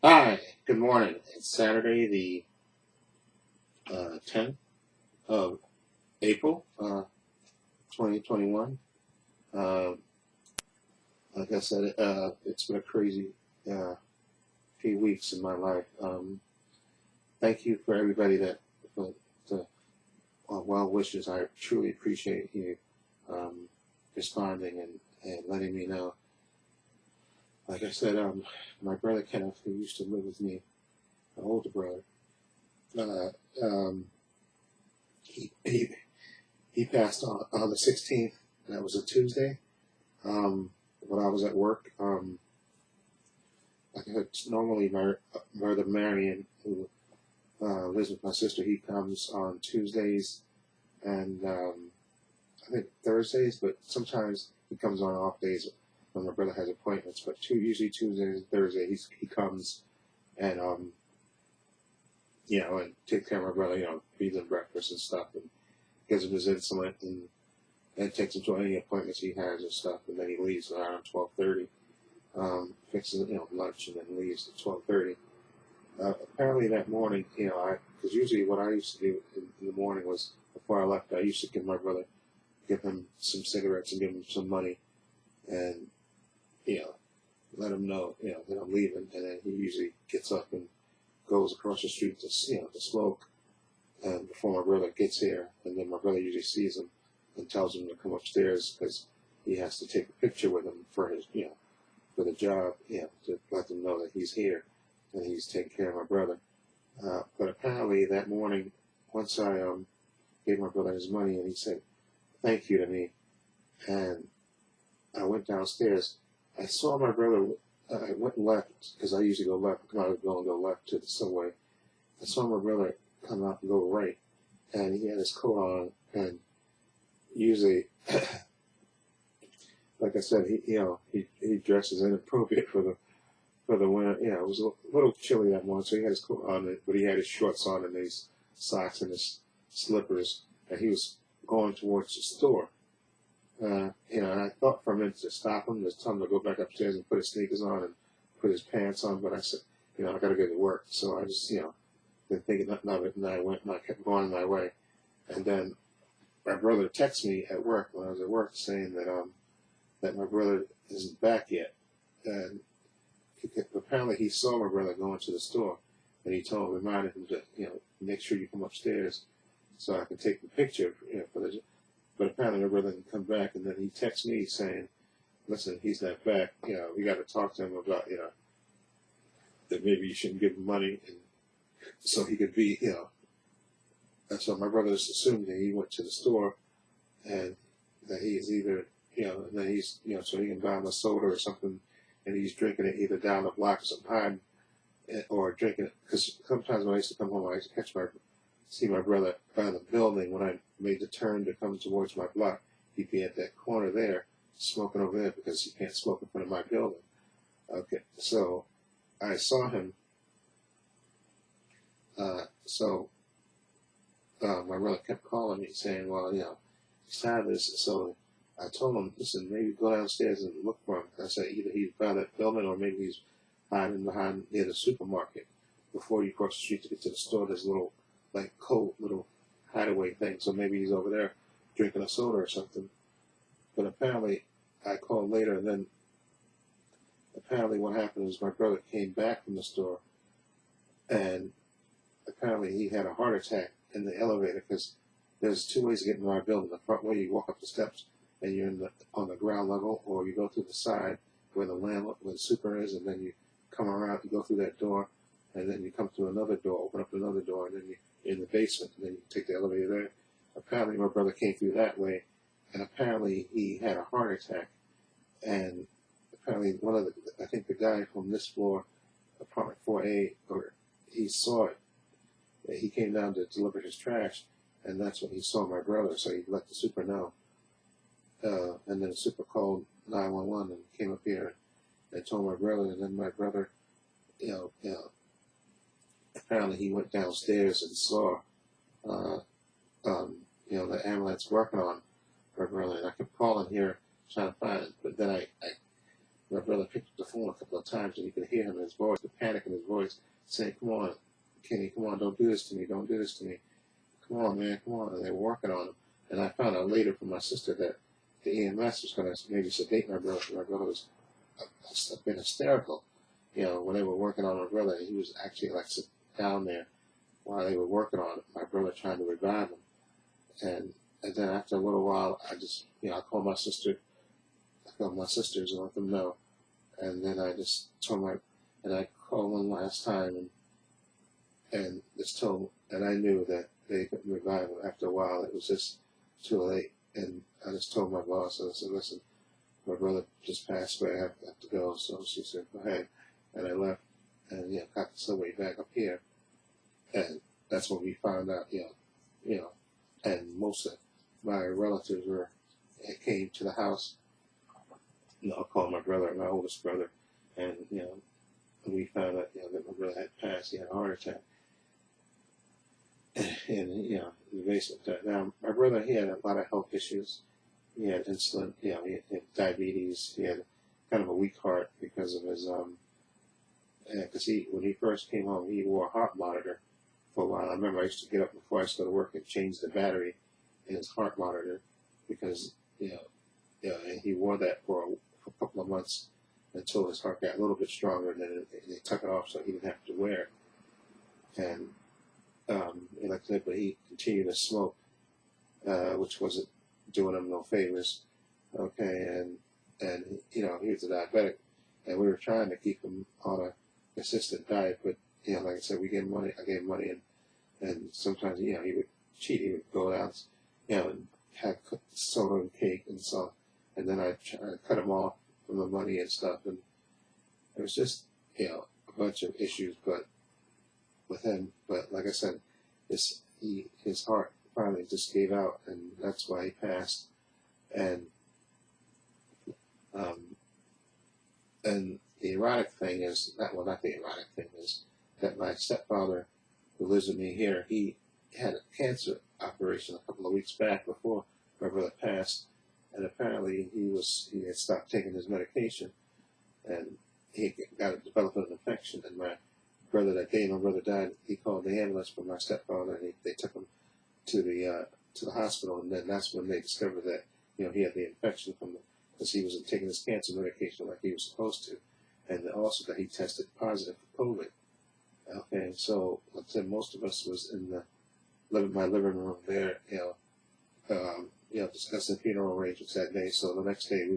Hi, good morning. It's Saturday, the 10th of April, 2021. Uh, like I said, it's been a crazy uh, few weeks in my life. Thank you for everybody for the well wishes. I truly appreciate you um, responding and letting me know. Like I said, my brother Kenneth, who used to live with me, my older brother, uh, um, he, he he passed on the 16th. That was a Tuesday. When I was at work, like I said, normally my brother Marion, who lives with my sister, he comes on Tuesdays and I think Thursdays, but sometimes he comes on off days when my brother has appointments. But usually Tuesdays and Thursdays, he comes and and takes care of my brother, feeds him breakfast and stuff, and gives him his insulin and takes him to any appointments he has and stuff, and then he leaves around 12:30, fixes lunch, and then leaves at 12:30. Apparently that morning, because usually what I used to do in the morning was before I left, I used to give him some cigarettes and give him some money, and let him know that I'm leaving, and then he usually gets up and goes across the street to smoke, and before my brother gets here, and then my brother usually sees him and tells him to come upstairs because he has to take a picture with him for his for the job, to let them know that he's here and he's taking care of my brother. But apparently that morning, once I gave my brother his money and he said thank you to me, and I went downstairs, I saw my brother. I went left because I usually go left. I was going to go left to the subway. I saw my brother come out and go right, and he had his coat on. And usually, like I said, he dresses inappropriate for the winter. Yeah, it was a little chilly that morning, so he had his coat on, but he had his shorts on and his socks and his slippers, and he was going towards the store. And I thought for a minute to stop him, to tell him to go back upstairs and put his sneakers on and put his pants on, but I said, I got to go to work, so I just, been thinking nothing of it, and I went and I kept going my way, and then my brother texted me at work when I was at work saying that my brother isn't back yet, and apparently he saw my brother going to the store, and he reminded him to make sure you come upstairs so I can take the picture for the. But apparently my brother didn't come back, and then he texted me saying, "Listen, he's not back. We got to talk to him about that maybe you shouldn't give him money, and so he could be And so my brother just assumed that he went to the store and that he is either and then he's so he can buy him a soda or something, and he's drinking it either down the block or something, hiding or drinking it. Because sometimes when I used to come home, I used to see my brother by the building when I made the turn to come towards my block. He'd be at that corner there, smoking over there because he can't smoke in front of my building. Okay, so I saw him. So my brother kept calling me saying, well, he's tired of this. So I told him, listen, maybe go downstairs and look for him. I said either he's by that building or maybe he's hiding behind near the supermarket. Before you cross the street to get to the store, there's a little little hideaway thing. So maybe he's over there drinking a soda or something. But apparently I called later, and then apparently what happened was my brother came back from the store, and apparently he had a heart attack in the elevator, because there's two ways to get into our building. The front way, you walk up the steps and you're on the ground level, or you go through the side where where the super is, and then you come around, you go through that door, and then you come to another door, open up another door, and then you're in the basement, and then you take the elevator there. Apparently my brother came through that way, and apparently he had a heart attack, and apparently I think the guy from this floor, apartment 4A, or he saw it. He came down to deliver his trash, and that's when he saw my brother, so he let the super know. And then the super called 911 and came up here and told my brother, and then my brother, apparently he went downstairs and saw, the ambulance working on my brother, and I kept calling here trying to find it, but then my brother picked up the phone a couple of times, and you could hear him in his voice, the panic in his voice, saying, "Come on, Kenny, come on, don't do this to me, don't do this to me. Come on, man, come on." And they were working on him. And I found out later from my sister that the EMS was going to maybe sedate my brother. My brother was been hysterical. When they were working on my brother, he was actually like sitting down there while they were working on my brother, trying to revive him. And then after a little while, I called my sister. I called my sisters and let them know. And then I just told and I called one last time and just told, and I knew that they couldn't revive him. After a while, it was just too late. And I just told my boss, I said, "Listen, my brother just passed away, I have to go." So she said, "Go ahead." And I left and, got the subway back up here. And that's when we found out, and most of my relatives came to the house. I called my brother, my oldest brother, and, we found out, that my brother had passed. He had a heart attack. And, in the basement. Now, my brother, he had a lot of health issues. He had insulin, he had diabetes. He had kind of a weak heart because of his, because when he first came home, he wore a heart monitor for a while. I remember I used to get up before I used to go to work and change the battery in his heart monitor because, and he wore that for a couple of months until his heart got a little bit stronger, and then they took it off so he didn't have to wear it. And like I said, but he continued to smoke, which wasn't doing him no favors. Okay, and he was a diabetic, and we were trying to keep him on a consistent diet, but like I said, we gave him money. I gave him money, and sometimes he would cheat. He would go out, and have soda and cake and so, and then I cut him off from the money and stuff, and it was just a bunch of issues, but with him. But like I said, his heart finally just gave out, and that's why he passed. And the ironic thing is, not the ironic thing is that my stepfather, who lives with me here, he had a cancer operation a couple of weeks back before my brother passed, and apparently he had stopped taking his medication, and he developed an infection. And my brother, that day my brother died, he called the ambulance for my stepfather, and they took him to the hospital, and then that's when they discovered that he had the infection because he wasn't taking his cancer medication like he was supposed to, and also that he tested positive for COVID. Okay, so like I said, most of us was in my living room there, discussing funeral arrangements that day. So the next day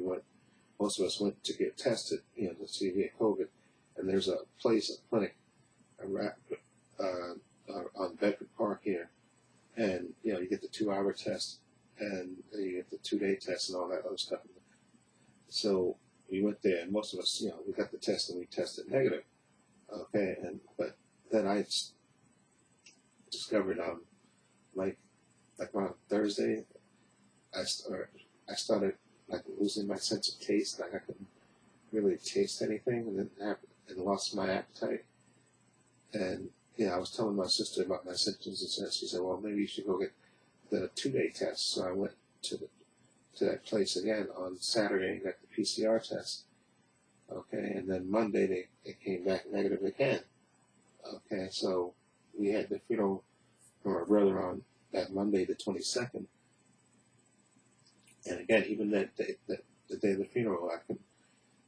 most of us went to get tested, to see if we had COVID. And there's a clinic, on Bedford Park here, and you get the 2-hour test, and you get the 2-day test and all that other stuff. So we went there, and most of us, we got the test and we tested negative. Okay, but then I discovered like on Thursday, I started like losing my sense of taste. Like I couldn't really taste anything, and lost my appetite. And I was telling my sister about my symptoms, and she said, "Well, maybe you should go get the 2-day test." So I went to that place again on Saturday and got the PCR test. Okay, and then Monday they came back negative again. Okay, so we had the funeral for my brother on that Monday, the 22nd. And again, even that day, the day of the funeral, I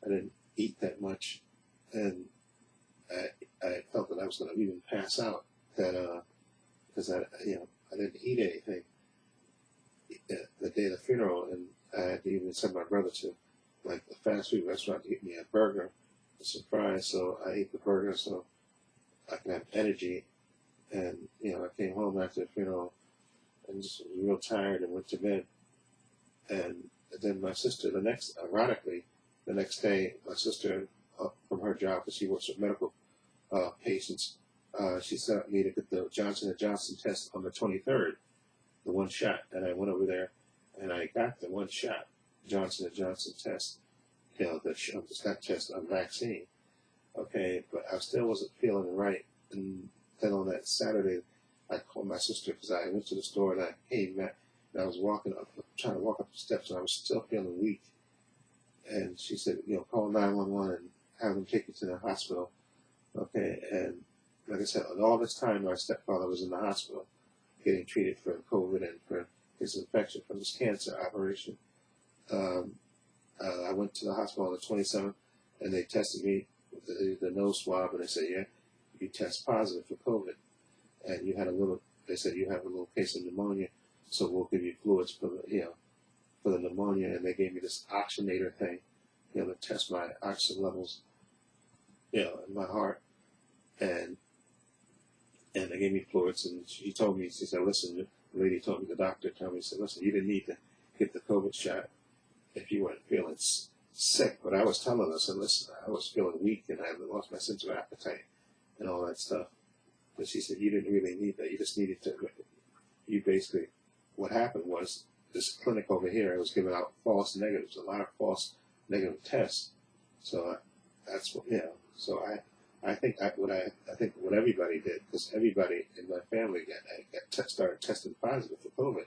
didn't eat that much, and I felt that I was going to even pass out. Because I didn't eat anything the day of the funeral, and I had to even send my brother to like the fast food restaurant to get me a burger, a surprise. So I ate the burger so I could have energy. And I came home after the funeral and just was real tired and went to bed. And then my sister, ironically, the next day, my sister, from her job, because she works with medical patients, she sent me to get the Johnson & Johnson test on the 23rd, the one shot. And I went over there, and I got the one shot Johnson & Johnson test, that test on vaccine. Okay, but I still wasn't feeling right. And then on that Saturday, I called my sister because I went to the store and I came back. And I was trying to walk up the steps, and I was still feeling weak. And she said, call 911 and have them take you to the hospital. Okay, and like I said, all this time my stepfather was in the hospital getting treated for COVID and for his infection from his cancer operation. I went to the hospital on the 27th, and they tested me with the nose swab, and they said, yeah, you test positive for COVID, and you had they said you have a little case of pneumonia, so we'll give you fluids for the pneumonia, and they gave me this oxygenator thing, to test my oxygen levels, in my heart, and they gave me fluids, and she said, listen, the lady told me, the doctor told me, she said, listen, you didn't need to get the COVID shot if you weren't feeling sick, but I was telling her, I said, listen, I was feeling weak, and I had lost my sense of appetite, and all that stuff, but she said, you didn't really need that, you just needed to, what happened was, this clinic over here was giving out false negatives, a lot of false negative tests, so that's what, so I think what everybody did, because everybody in my family started testing positive for COVID.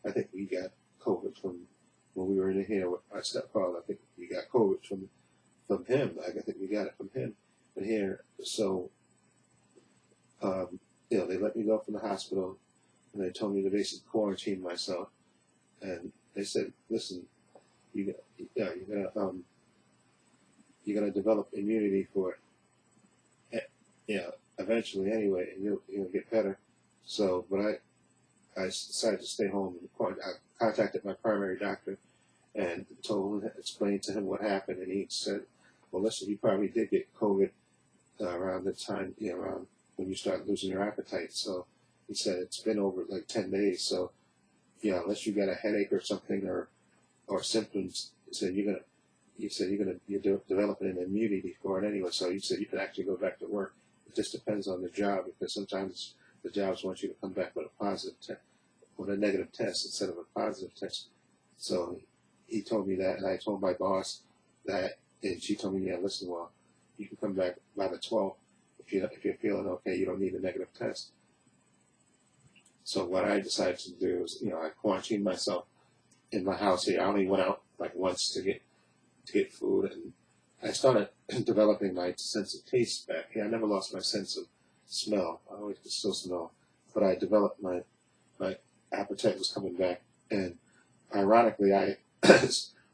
I think we got COVID from when we were in here with my stepfather. I think we got COVID from him. I think we got it from him in here. So, they let me go from the hospital, and they told me to basically quarantine myself. And they said, listen, you're gonna develop immunity for it. Eventually anyway, and you'll get better. So, but I decided to stay home. And I contacted my primary doctor and explained to him what happened, and he said, well, listen, you probably did get COVID around the time, around when you start losing your appetite. So he said it's been over like 10 days. So, unless you got a headache or something or symptoms, he said you're developing an immunity for it anyway. So he said you can actually go back to work. It just depends on the job, because sometimes the jobs want you to come back with a negative test instead of a positive test. So he told me that, and I told my boss that, and she told me, yeah, listen, well, you can come back by the 12th if you're feeling okay. You don't need a negative test. So what I decided to do is, I quarantined myself in my house here. I only went out like once to get food, and I started developing my sense of taste back. I never lost my sense of smell. I always could still smell, but I developed my appetite was coming back, and ironically, I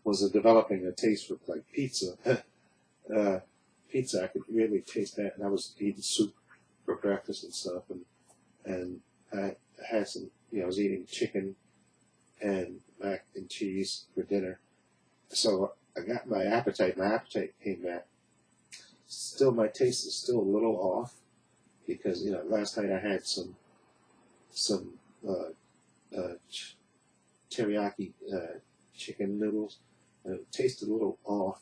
was developing a taste for like pizza. Pizza, I could really taste that, and I was eating soup for breakfast and stuff, and I had some, I was eating chicken and mac and cheese for dinner. So I got my appetite came back. Still, my taste is still a little off, because, last night I had some teriyaki chicken noodles, and it tasted a little off.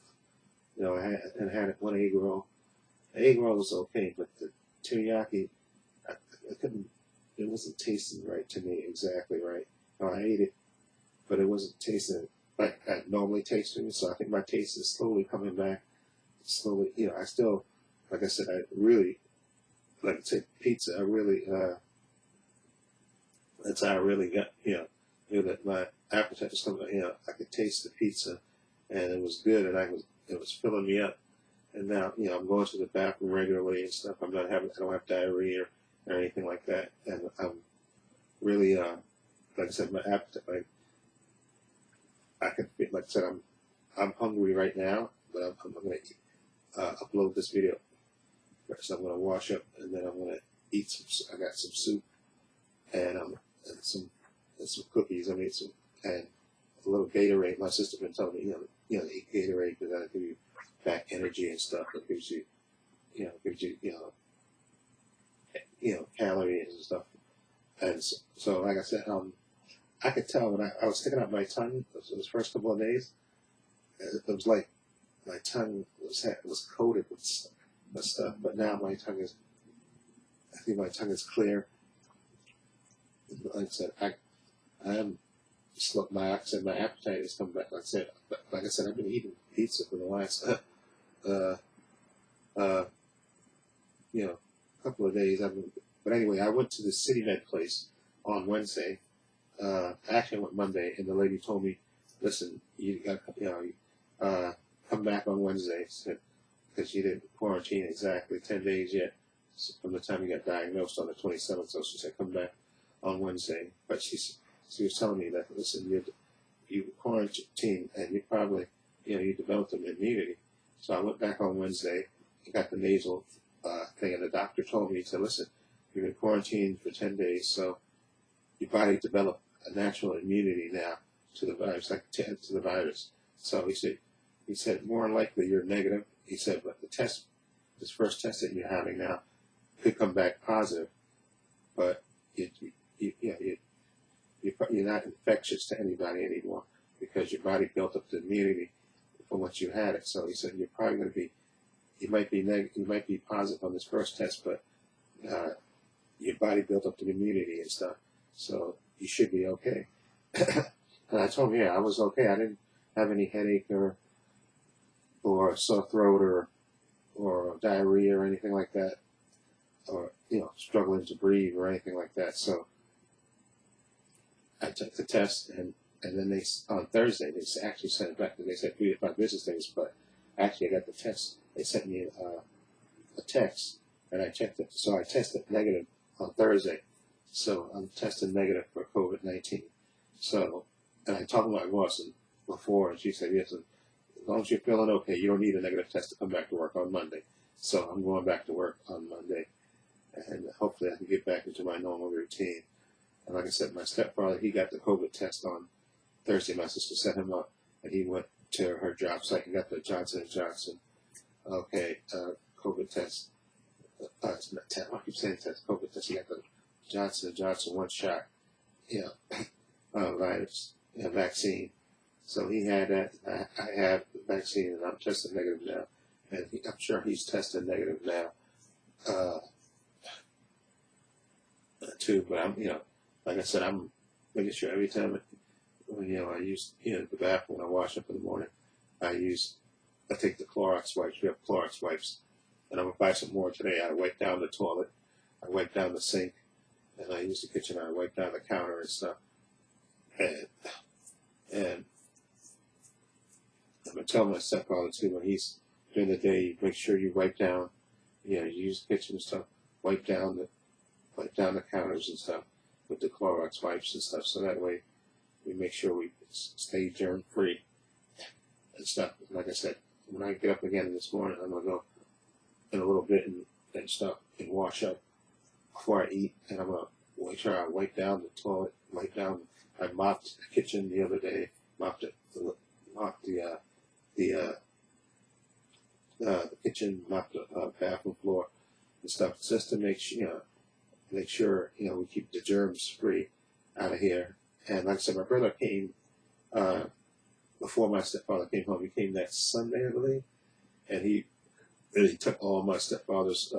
I had one egg roll. The egg roll was okay, but the teriyaki, I couldn't, it wasn't tasting right to me, exactly right. I ate it, but it wasn't tasting like I normally taste it. So I think my taste is slowly coming back. Slowly, I still, like I said, I really, like I said, pizza, that's how I really got, that my appetite was coming, I could taste the pizza, and it was good, and it was filling me up. And now, I'm going to the bathroom regularly and stuff. I don't have diarrhea or anything like that. And I'm really, like I said, my appetite, like I said, I'm hungry right now, but I'm going to upload this video first. I'm going to wash up, and then I'm going to eat I got some soup and some cookies. I made some, and a little Gatorade. My sister's been telling me, eat Gatorade because that'll give you back energy and stuff. It gives you, calories and stuff. And so like I said, I could tell when I was sticking out my tongue those first couple of days. It was like my tongue was coated with stuff, but now I think my tongue is clear. Like I said, I am. My appetite is coming back. Like I said, I've been eating pizza for the last, couple of days. But anyway, I went to the City Med place on Wednesday. Actually, I went Monday, and the lady told me, "Listen, you got, come back on Wednesday." Said, because she didn't quarantine exactly 10 days yet from the time he got diagnosed on the 27th. So she said, come back on Wednesday. But she was telling me that, listen, you quarantined and you probably, you developed an immunity. So I went back on Wednesday and got the nasal thing, and the doctor told me, he said, listen, you've been quarantined for 10 days, so your body developed a natural immunity now to the virus, to the virus. So he said, more than likely you're negative. He said, but this first test that you're having now could come back positive, but you're not infectious to anybody anymore because your body built up the immunity from what you had it. So he said, you're probably going to be, you might be positive on this first test, but your body built up the immunity and stuff, so you should be okay. And I told him, yeah, I was okay. I didn't have any headache or sore throat or diarrhea or anything like that, or struggling to breathe or anything like that. So I took the test, and then on Thursday they actually sent it back. They said 3 to 5 business days, but actually I got the test. They sent me a text, and I checked it. So I tested negative on Thursday. So I'm tested negative for COVID-19. So, and I talked to my boss before, and she said, yes, as long as you're feeling okay, you don't need a negative test to come back to work on Monday. So I'm going back to work on Monday, and hopefully I can get back into my normal routine. And like I said, my stepfather, he got the COVID test on Thursday. My sister set him up, and he went to her job site and got the Johnson & Johnson, COVID test. It's not test. I keep saying test. COVID test. He got the Johnson & Johnson one-shot, virus, vaccine. So he had that. I have the vaccine, and I'm tested negative now. And I'm sure he's tested negative now, too. But I'm, like I said, I'm making sure every time, I use, the bathroom when I wash up in the morning, I take the Clorox wipes. We have Clorox wipes. And I'm going to buy some more today. I wipe down the toilet. I wipe down the sink. And I use the kitchen. I wipe down the counter and stuff. And I'm going to tell my stepfather, too, when he's during the day, make sure you wipe down, you use the kitchen and stuff, wipe down the counters and stuff with the Clorox wipes and stuff. So that way we make sure we stay germ-free and stuff. Like I said, when I get up again this morning, I'm going to go in a little bit and stuff and wash up before I eat. And I'm going to make sure I wipe down the toilet, I mopped the kitchen the other day, mopped the kitchen, mopped the bathroom floor and stuff, just to make sure, we keep the germs free out of here. And like I said, my brother came before my stepfather came home. He came that Sunday, I believe, and he took all my stepfather's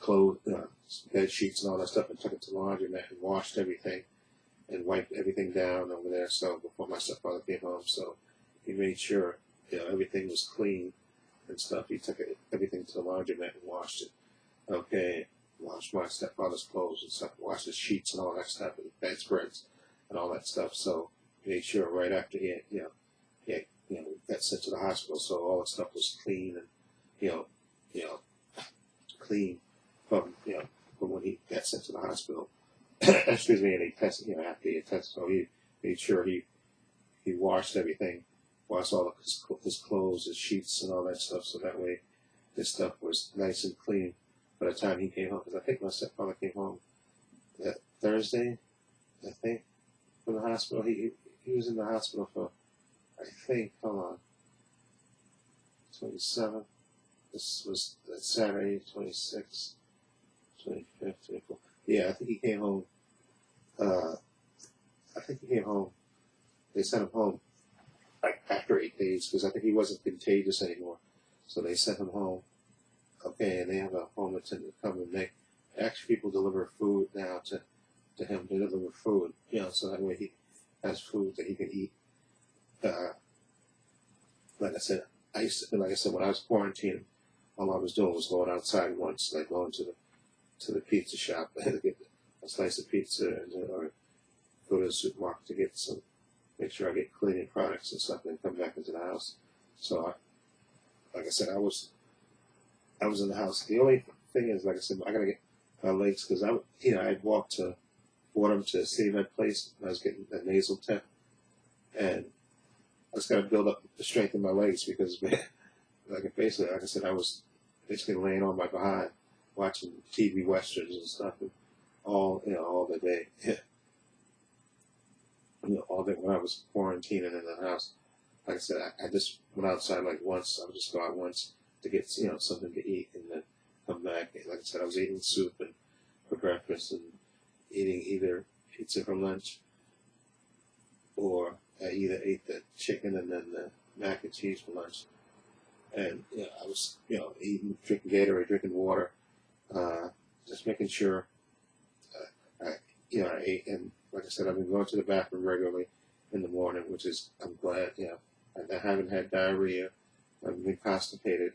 clothes, bed sheets, and all that stuff, and took it to the laundromat and washed everything and wiped everything down over there. So before my stepfather came home, so he made sure everything was clean and stuff. He took everything to the laundromat and washed it. Okay, washed my stepfather's clothes and stuff, washed his sheets and all that stuff, and bedspreads and all that stuff. So made sure right after he got sent to the hospital, so all the stuff was clean and clean from when he got sent to the hospital. Excuse me, and he tested after he tested, so he made sure he washed everything, washed all of his clothes, his sheets, and all that stuff, so that way his stuff was nice and clean by the time he came home. Because I think my stepfather came home that Thursday, I think, from the hospital. He was in the hospital for, I think, 27th. This was Saturday, 26th, 25th, 24th. Yeah, I think he came home. They sent him home after 8 days because I think he wasn't contagious anymore. So they sent him home. Okay, and they have a home attendant come and actually people deliver food now to him. They deliver food, so that way he has food that he can eat. Like I said, when I was quarantining, all I was doing was going outside once, like going to the pizza shop and get a slice of pizza, or go to the supermarket to make sure I get cleaning products and stuff, and come back into the house. So, like I said, I was in the house. The only thing is, like I said, I gotta get my legs because I'd walked to Fordham to City Med Place when I was getting a nasal tech, and I just gotta build up the strength in my legs because, man, basically, like I said, I was basically laying on my behind, watching TV westerns and stuff, and all the day, all day when I was quarantining in the house. Like I said, I just went outside like once. I would just go out once to get something to eat, and then come back. And like I said, I was eating soup and for breakfast, and eating either pizza for lunch, or I either ate the chicken and then the mac and cheese for lunch. And I was eating, drinking Gatorade, drinking water, just making sure I ate. And like I said, I've been going to the bathroom regularly in the morning, which is, I'm glad. I haven't had diarrhea. I've been constipated.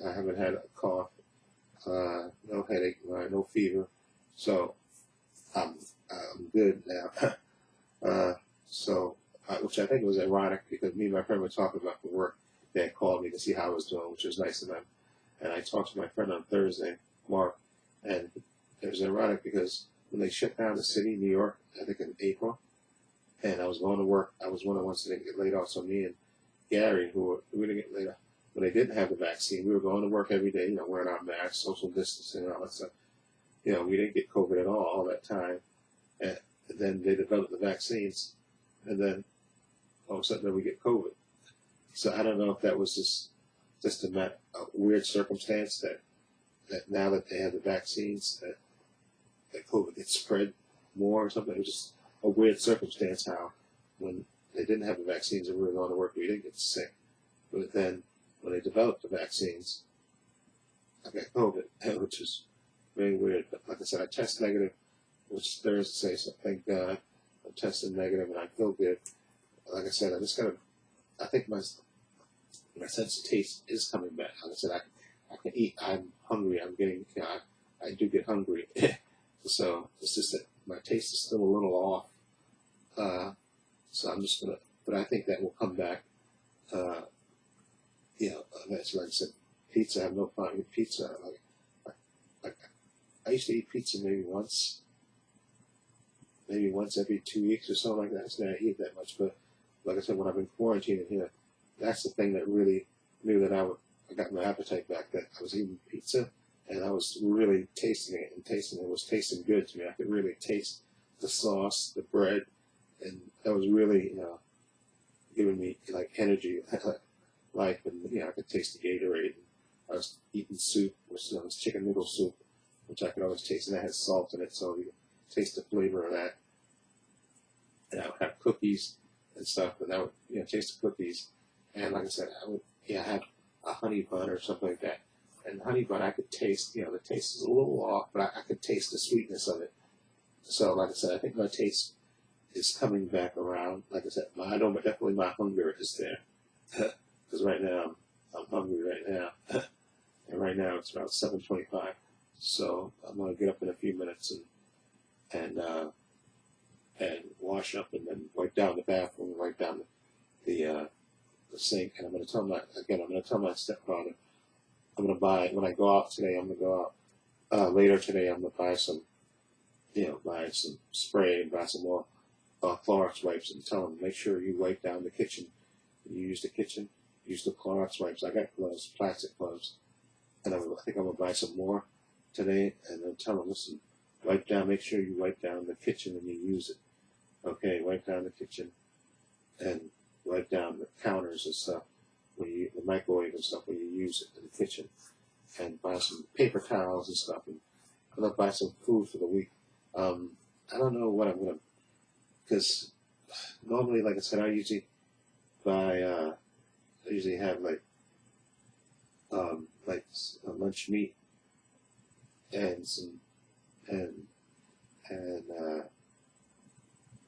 I haven't had a cough, no headache, no fever. So I'm good now. Which I think was ironic because me and my friend were talking about the work. They had called me to see how I was doing, which was nice of them. And I talked to my friend on Thursday, Mark, and it was ironic because when they shut down the city, New York, I think in April, and I was going to work, I was one of the ones that didn't get laid off. So me and Gary, we didn't get laid off. When they didn't have the vaccine, we were going to work every day, wearing our masks, social distancing, and all that stuff. We didn't get COVID at all that time. And then they developed the vaccines, and then all of a sudden we get COVID. So I don't know if that was just a weird circumstance that now that they have the vaccines that COVID gets spread more or something. It was just a weird circumstance how when they didn't have the vaccines and we were going to work, we didn't get sick. But then when they developed the vaccines, I got COVID, which is very weird. But like I said, I test negative, which is Thursday, so thank God I'm testing negative and I feel good. Like I said, I think my sense of taste is coming back. Like I said, I can eat. I'm hungry. I'm getting, I do get hungry. So it's just that my taste is still a little off. So I'm just gonna, but I think that will come back. That's like I said, pizza. I have no problem with pizza. I used to eat pizza maybe once every 2 weeks or something like that. So I eat that much, but like I said, when I've been quarantining here, that's the thing that really knew that I got my appetite back. That I was eating pizza and I was really tasting it, and it was tasting good to me. I could really taste the sauce, the bread, and that was really giving me like energy, life, and I could taste the Gatorade. I was eating soup, which was chicken noodle soup, which I could always taste, and that has salt in it, so you taste the flavor of that. And I would have cookies and stuff, and I would taste the cookies. And like I said, I would have a honey bun or something like that. And honey bun, I could taste, the taste is a little off, but I could taste the sweetness of it. So like I said, I think my taste is coming back around. Like I said, I know definitely my hunger is there. Because right now, I'm hungry right now. And right now it's about 7:25. So I'm going to get up in a few minutes and wash up and then wipe down the bathroom, wipe down the sink. And I'm going to tell my stepfather, I'm going to buy, when I go out today, I'm going to go out later today, I'm going to buy some, buy some spray and buy some more Clorox wipes, and tell him, make sure you wipe down the kitchen. You use the kitchen, use the Clorox wipes. I got gloves, plastic gloves. And I think I'm going to buy some more today, and then tell him, listen, wipe down, make sure you wipe down the kitchen and you use it. Okay, wipe down the kitchen and wipe down the counters and stuff, the microwave and stuff when you use it in the kitchen, and buy some paper towels and stuff, and I'm going to buy some food for the week. I don't know what I'm going to, because normally, like I said, I usually buy, I usually have like lunch meat and some, and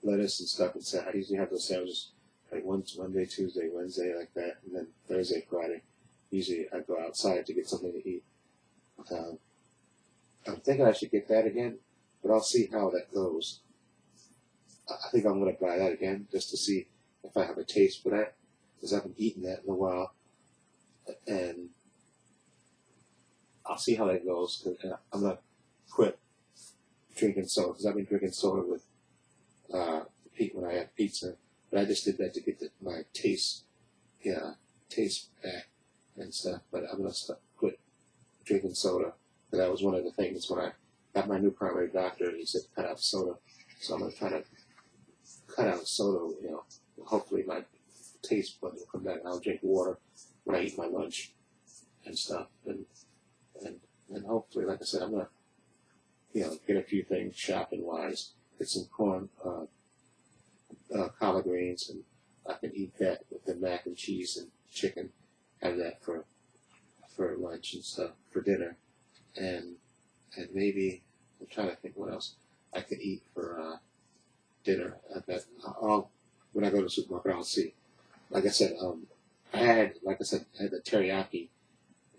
lettuce and stuff, and I usually have those sandwiches like once Monday, Tuesday, Wednesday, like that, and then Thursday, Friday. Usually I go outside to get something to eat. I'm thinking I should get that again, but I'll see how that goes. I think I'm going to buy that again just to see if I have a taste for that, because I haven't eaten that in a while. and I'll see how that goes. Cause I'm gonna quit drinking soda because I've been drinking soda with when I have pizza, but I just did that to get my taste back and stuff. But I'm gonna quit drinking soda. But that was one of the things when I got my new primary doctor. He said cut out soda, so I'm gonna try to cut out soda. Hopefully my taste buds will come back, and I'll drink water when I eat my lunch and stuff. And hopefully, like I said, I'm gonna get a few things shopping wise. Get some corn, collard greens, and I can eat that with the mac and cheese and chicken. Have that for lunch and stuff for dinner, and maybe I'm trying to think what else I could eat for dinner. When I go to the supermarket, I'll see. Like I said, I had the teriyaki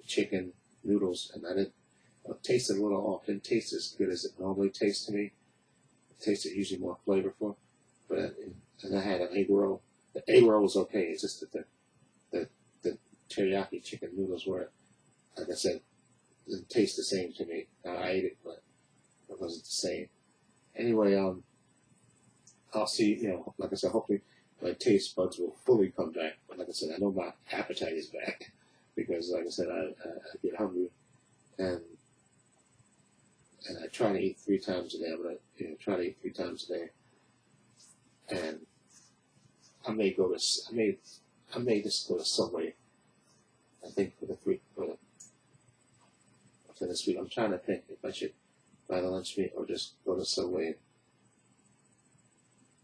chicken noodles, and I didn't taste it a little off. Didn't taste as good as it normally tastes to me. It tasted usually more flavorful. But and I had an egg roll. The egg roll was okay. It's just that the teriyaki chicken noodles were, like I said, didn't taste the same to me. I ate it, but it wasn't the same. Anyway, I'll see. Like I said, hopefully my taste buds will fully come back. But like I said, I know my appetite is back because, like I said, I get hungry and I try to eat 3 times a day. I'm gonna try to eat 3 times a day, and I may just go to Subway. I think for this week. I'm trying to think if I should buy the lunch meat or just go to Subway.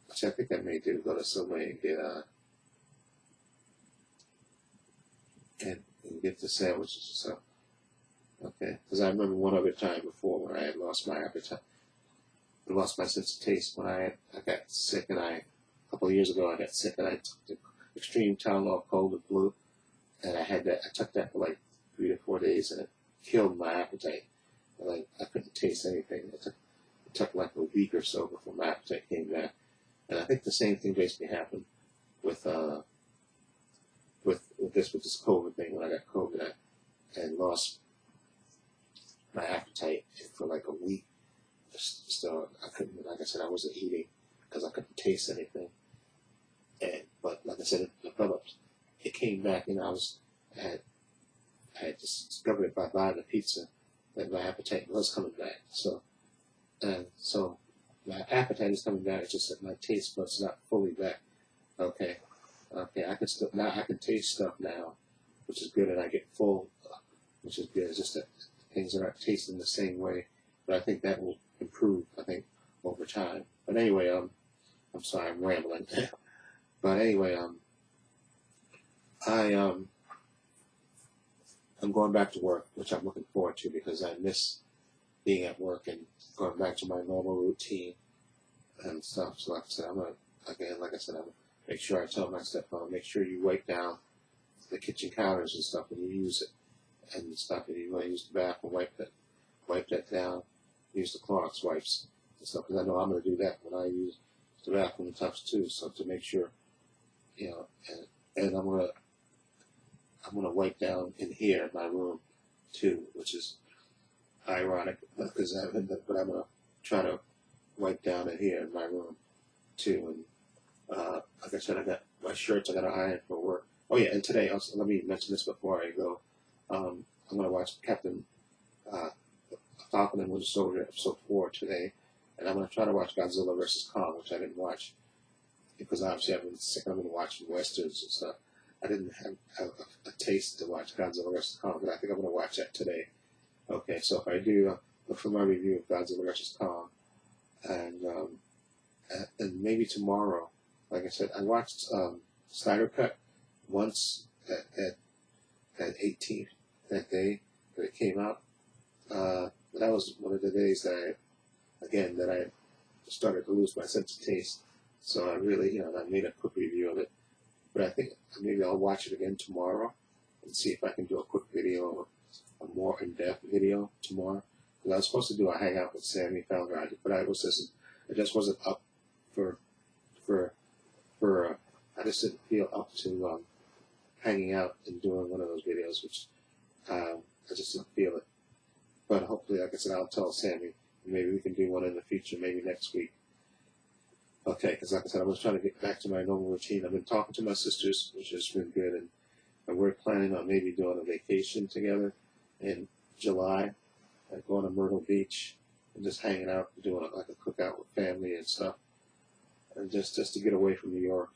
Which I think I may do. Go to Subway and get and get the sandwiches. So okay, because I remember one other time before when I had lost my appetite, I lost my sense of taste when I got sick, and a couple of years ago I got sick and I took the extreme Tylenol cold and flu, and I took that for like 3 to 4 days, and it killed my appetite. Like I couldn't taste anything. It took like a week or so before my appetite came back, and I think the same thing basically happened with this COVID thing. When I got COVID, I had lost my appetite for like a week. So I couldn't, like I said, I wasn't eating because I couldn't taste anything. But like I said, it developed. It came back, and I had discovered it by buying the pizza that my appetite was coming back. So my appetite is coming back. It's just that my taste buds not fully back. Okay, I can taste stuff now, which is good, and I get full, which is good. It's just that things are not tasting the same way, but I think that will improve. I think over time. But anyway, I'm sorry, I'm rambling. But anyway, I'm going back to work, which I'm looking forward to because I miss being at work and going back to my normal routine and stuff. So like I said, I'm gonna make sure I tell my stepmom, make sure you wipe down the kitchen counters and stuff when you use it and stuff. And you want to use the bathroom, wipe that down. Use the Clorox wipes and stuff because I know I'm going to do that when I use the bathroom and stuff too. So to make sure, and I'm gonna wipe down in here in my room too, which is ironic because but I'm gonna try to wipe down in here in my room too. And like I said, I got my shirts. I got to iron for work. Oh yeah, and today also, let me mention this before I go. I'm gonna watch Captain Falcon and Winter Soldier episode 4 today, and I'm gonna try to watch Godzilla vs. Kong, which I didn't watch because obviously I've been sick. I've been watching westerns and stuff. I didn't have a taste to watch Godzilla vs. Kong, but I think I'm gonna watch that today. Okay, so if I do, look for my review of Godzilla vs. Kong, and maybe tomorrow. Like I said, I watched Snyder Cut once at 18th that day that it came out. That was one of the days that I started to lose my sense of taste. So I really, I made a quick review of it. But I think maybe I'll watch it again tomorrow and see if I can do a quick video, a more in-depth video tomorrow. Because I was supposed to do a hangout with Sammy Felder, but I just wasn't up for I just didn't feel up to hanging out and doing one of those videos, which I just don't feel it. But hopefully, like I said, I'll tell Sammy, maybe we can do one in the future, maybe next week. Okay, because like I said, I was trying to get back to my normal routine. I've been talking to my sisters, which has been good, and we're planning on maybe doing a vacation together in July, like going to Myrtle Beach and just hanging out, doing like a cookout with family and stuff, and just to get away from New York,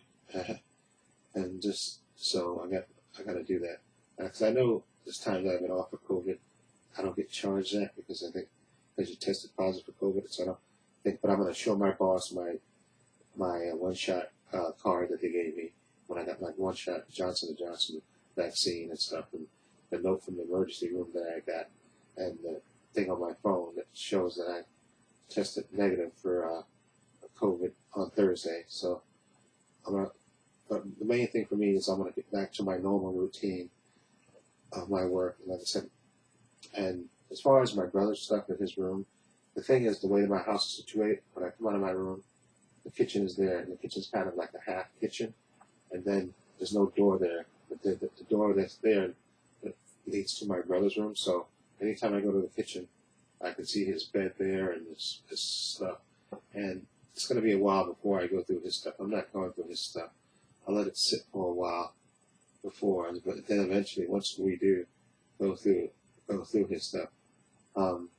and just so I got to do that, because I know this time that I've been off for COVID, I don't get charged that because I think because you tested positive for COVID, so I don't think. But I'm going to show my boss my one-shot card that they gave me when I got my one-shot Johnson & Johnson vaccine and stuff, and the note from the emergency room that I got, and the thing on my phone that shows that I tested negative for COVID on Thursday. So but the main thing for me is I'm gonna get back to my normal routine of my work, and like I said, and as far as my brother's stuff in his room, the thing is the way that my house is situated, when I come out of my room, the kitchen is there, and the kitchen's kind of like a half kitchen, and then there's no door there, but the door that's there that leads to my brother's room. So anytime I go to the kitchen, I can see his bed there and his stuff. And it's going to be a while before I go through his stuff. I'm not going through his stuff. I'll let it sit for a while before, but then eventually, once we do go through his stuff, I'm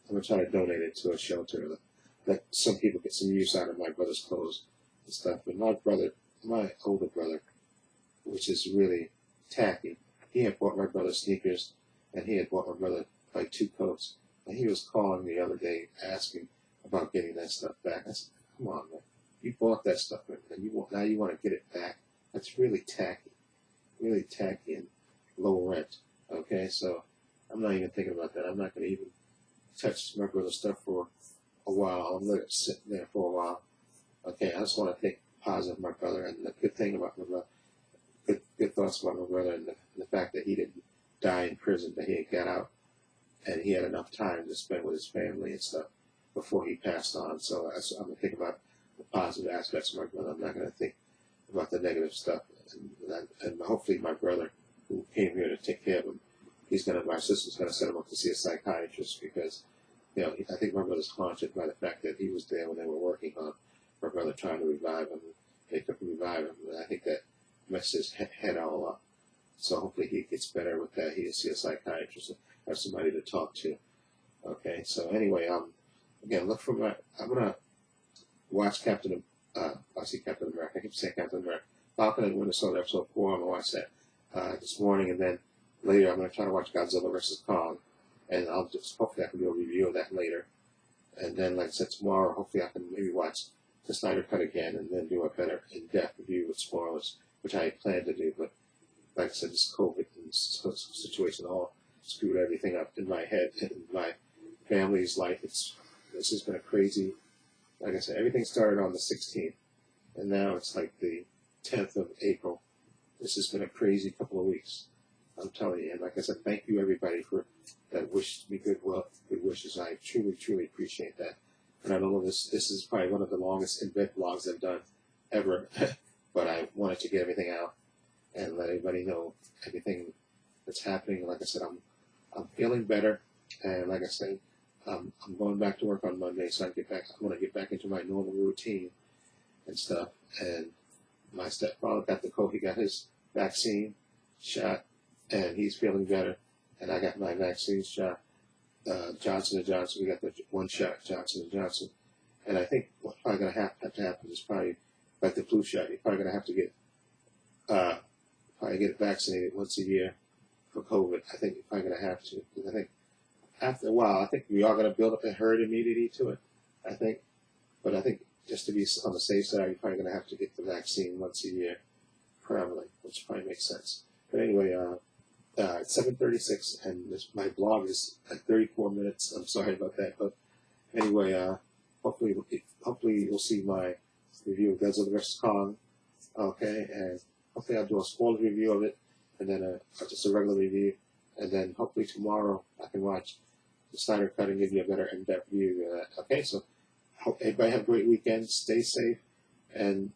going to try to donate it to a shelter. Let some people get some use out of my brother's clothes and stuff. But my older brother, which is really tacky, he had bought my brother sneakers, and he had bought my brother like 2 coats. And he was calling me the other day asking about getting that stuff back. I said, come on, man. You bought that stuff, and now you want to get it back. That's really tacky and low rent. Okay, so I'm not even thinking about that. I'm not going to even touch my brother's stuff for a while. I'll let it sit there for a while. Okay, I just want to think positive of my brother, and the good thing about my brother, good thoughts about my brother, and the fact that he didn't die in prison, that he had got out, and he had enough time to spend with his family and stuff before he passed on. So I'm going to think about the positive aspects of my brother. I'm not going to think about the negative stuff. And hopefully my brother, who came here to take care of him, my sister's going to send him up to see a psychiatrist, because, I think my brother's haunted by the fact that he was there when they were working on my brother trying to revive him. They couldn't revive him, and I think that messed his head all up. So hopefully he gets better with that. He'll see a psychiatrist and have somebody to talk to. Okay, so anyway, again, I'm going to watch I see Captain America. I keep saying Captain America. Falcon and Winter Soldier episode 4. I'm going to watch that this morning, and then later I'm going to try to watch Godzilla vs. Kong, and hopefully I can do a review of that later. And then, like I said, tomorrow, hopefully I can maybe watch the Snyder Cut again, and then do a better in-depth review with spoilers, which I had planned to do, but like I said, this COVID situation all screwed everything up in my head and in my family's life. This has been a crazy, like I said, everything started on the 16th, and now it's like the 10th of April. This has been a crazy couple of weeks, I'm telling you. And like I said, thank you everybody for that wished me good wishes. I truly, truly appreciate that. And I know this is probably one of the longest in-bed vlogs I've done ever, but I wanted to get everything out and let everybody know everything that's happening. Like I said, I'm feeling better, and like I said, I'm going back to work on Monday, so I want to get back into my normal routine and stuff. And my stepfather got the COVID, he got his vaccine shot, and he's feeling better. And I got my vaccine shot, Johnson & Johnson. We got the one shot, Johnson & Johnson. And I think what's probably going to have to happen is probably like the flu shot. You're probably going to have to get vaccinated once a year for COVID. I think you're probably going to have to. I think after a while, I think we are going to build up a herd immunity to it, I think. But I think just to be on the safe side, you're probably going to have to get the vaccine once a year, probably, which probably makes sense. But anyway, it's 7:36, and my blog is like 34 minutes. I'm sorry about that. But anyway, hopefully you'll see my review of Godzilla vs. Kong. Okay, and hopefully I'll do a spoiler review of it, and then just a regular review. And then hopefully tomorrow I can watch the Snyder Cut and give you a better in-depth review of that. Okay, so hope everybody have a great weekend. Stay safe, and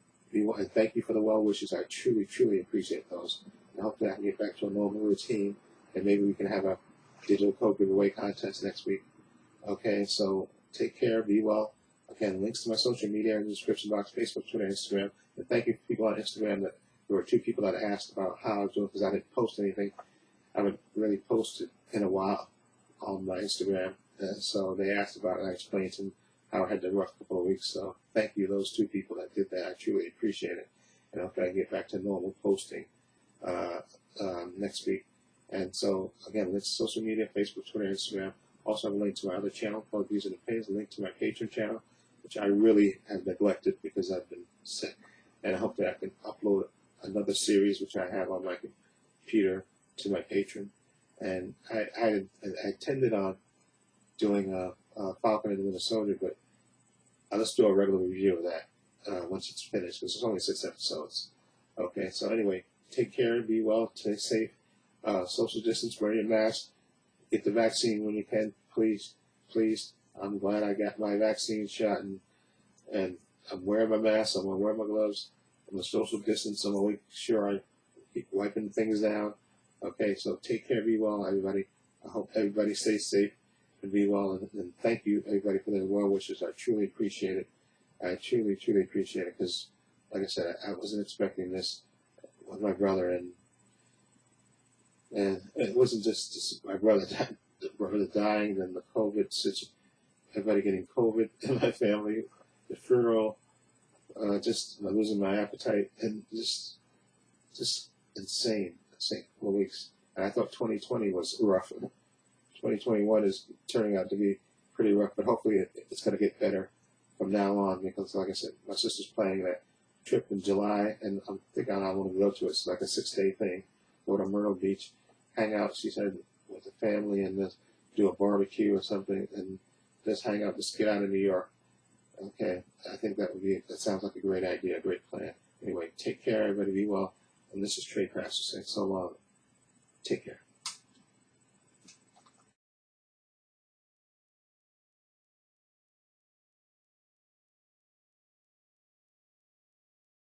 thank you for the well wishes. I truly, truly appreciate those. And hopefully I can get back to a normal routine, and maybe we can have a digital code giveaway contest next week. Okay, so take care, be well. Again, links to my social media in the description box: Facebook, Twitter, Instagram. And thank you to people on Instagram. That there were 2 people that asked about how I was doing, because I didn't post anything. I haven't really posted in a while on my Instagram, and so they asked about it, and I explained to them how I had a rough couple of weeks. So thank you, those 2 people that did that. I truly appreciate it, and hopefully I can get back to normal posting next week. And so again, links to social media: Facebook, Twitter, Instagram. Also have a link to my other channel called Views and Opinions, a link to my Patreon channel, which I really have neglected because I've been sick. And I hope that I can upload another series which I have on my computer to my Patreon. And I intended on doing Falcon and the Winter Soldier, but let's do a regular review of that once it's finished, because it's only 6 episodes. Okay, so anyway, take care, be well, stay safe, social distance, wear your mask, get the vaccine when you can, please, please. I'm glad I got my vaccine shot, and I'm wearing my mask, I'm going to wear my gloves, I'm going to social distance, I'm going to make sure I keep wiping things down. Okay, so take care, be well, everybody. I hope everybody stays safe and be well, and thank you, everybody, for their well wishes. I truly appreciate it. I truly, truly appreciate it, because, like I said, I wasn't expecting this with my brother, and it wasn't just my brother dying, then the COVID situation, everybody getting COVID in my family, the funeral, just losing my appetite, and just insane couple of weeks. And I thought 2020 was rough. 2021 is turning out to be pretty rough, but hopefully it's going to get better from now on, because, like I said, my sister's planning that trip in July, and I'm thinking I want to go to it. It's like a 6-day thing. Go to Myrtle Beach, hang out, she said, with the family, and just do a barbecue or something, and just hang out, just get out of New York. Okay, I think that sounds like a great idea, a great plan. Anyway, take care, everybody, be well. And this is Trepacer saying so long. Take care.